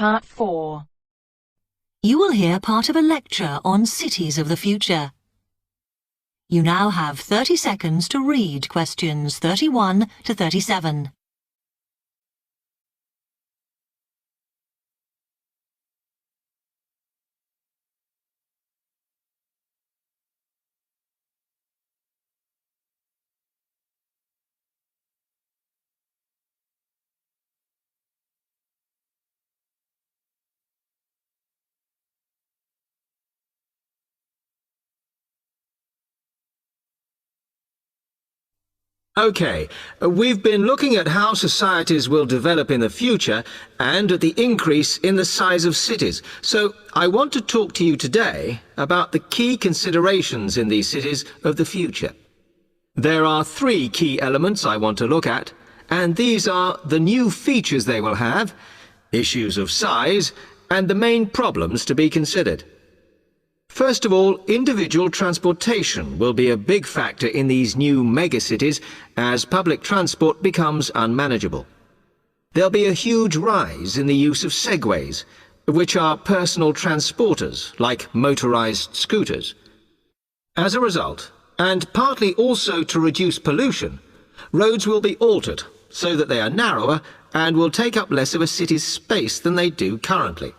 Part 4. You will hear part of a lecture on cities of the future. You now have 30 seconds to read questions 31 to 37. Okay, we've been looking at how societies will develop in the future and at the increase in the size of cities. So I want to talk to you today about the key considerations in these cities of the future. There are three key elements I want to look at, and these are the new features they will have, issues of size, and the main problems to be considered. First of all, individual transportation will be a big factor in these new megacities as public transport becomes unmanageable. There'll be a huge rise in the use of segways, which are personal transporters like motorized scooters. As a result, and partly also to reduce pollution, roads will be altered so that they are narrower and will take up less of a city's space than they do currently.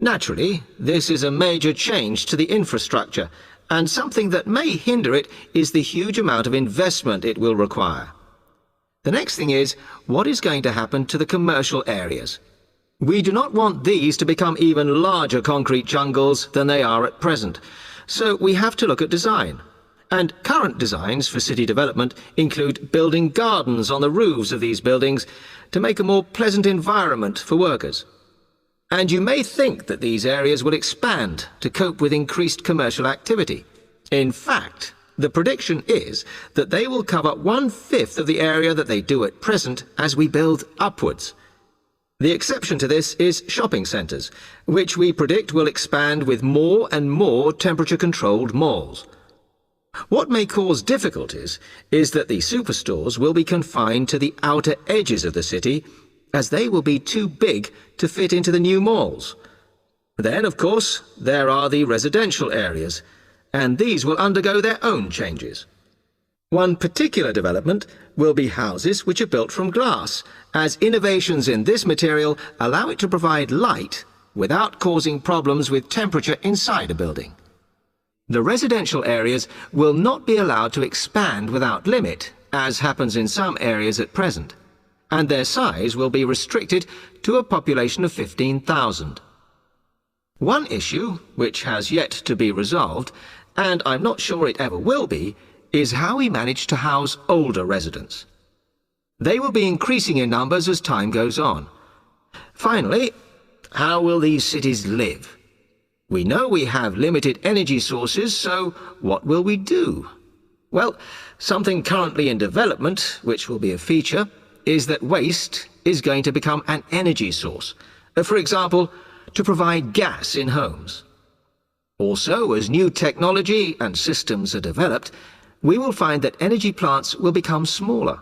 Naturally, this is a major change to the infrastructure, and something that may hinder it is the huge amount of investment it will require. The next thing is, what is going to happen to the commercial areas? We do not want these to become even larger concrete jungles than they are at present, so we have to look at design. And current designs for city development include building gardens on the roofs of these buildings to make a more pleasant environment for workers. And you may think that these areas will expand to cope with increased commercial activity. In fact, the prediction is that they will cover 1/5 of the area that they do at present as we build upwards. The exception to this is shopping centres, which we predict will expand with more and more temperature-controlled malls. What may cause difficulties is that the superstores will be confined to the outer edges of the city, as they will be too big to fit into the new malls. Then, of course, there are the residential areas, and these will undergo their own changes. One particular development will be houses which are built from glass, as innovations in this material allow it to provide light without causing problems with temperature inside a building. The residential areas will not be allowed to expand without limit, as happens in some areas at present, and their size will be restricted to a population of 15,000. One issue, which has yet to be resolved, and I'm not sure it ever will be, is how we manage to house older residents. They will be increasing in numbers as time goes on. Finally, how will these cities live? We know we have limited energy sources, so what will we do? Well, something currently in development, which will be a feature, is that waste is going to become an energy source. For example, to provide gas in homes. Also, as new technology and systems are developed, we will find that energy plants will become smaller.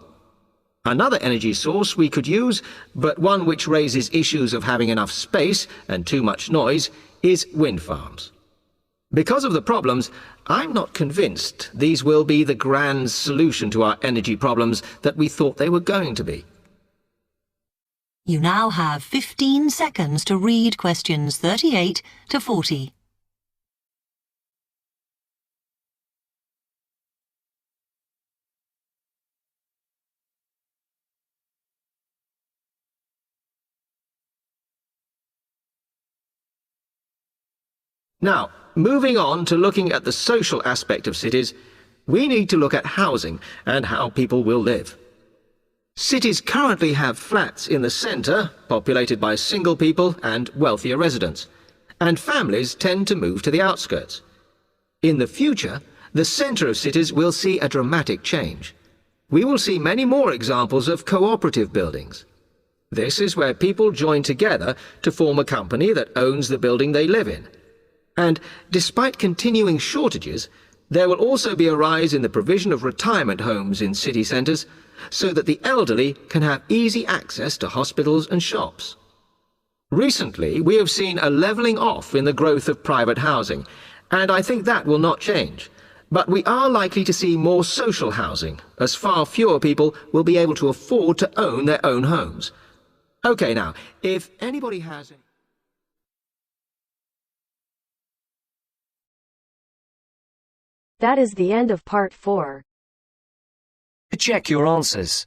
Another energy source we could use, but one which raises issues of having enough space and too much noise, is wind farms. Because of the problems, I'm not convinced these will be the grand solution to our energy problems that we thought they were going to be. You now have 15 seconds to read questions 38 to 40. Now, moving on to looking at the social aspect of cities, we need to look at housing and how people will live. Cities currently have flats in the centre, populated by single people and wealthier residents, and families tend to move to the outskirts. In the future, the centre of cities will see a dramatic change. We will see many more examples of cooperative buildings. This is where people join together to form a company that owns the building they live in. And despite continuing shortages, there will also be a rise in the provision of retirement homes in city centres, so that the elderly can have easy access to hospitals and shops. Recently, we have seen a levelling off in the growth of private housing, and I think that will not change. But we are likely to see more social housing, as far fewer people will be able to afford to own their own homes. OK, now, if anybody has any... That is the end of Part 4. To check your answers,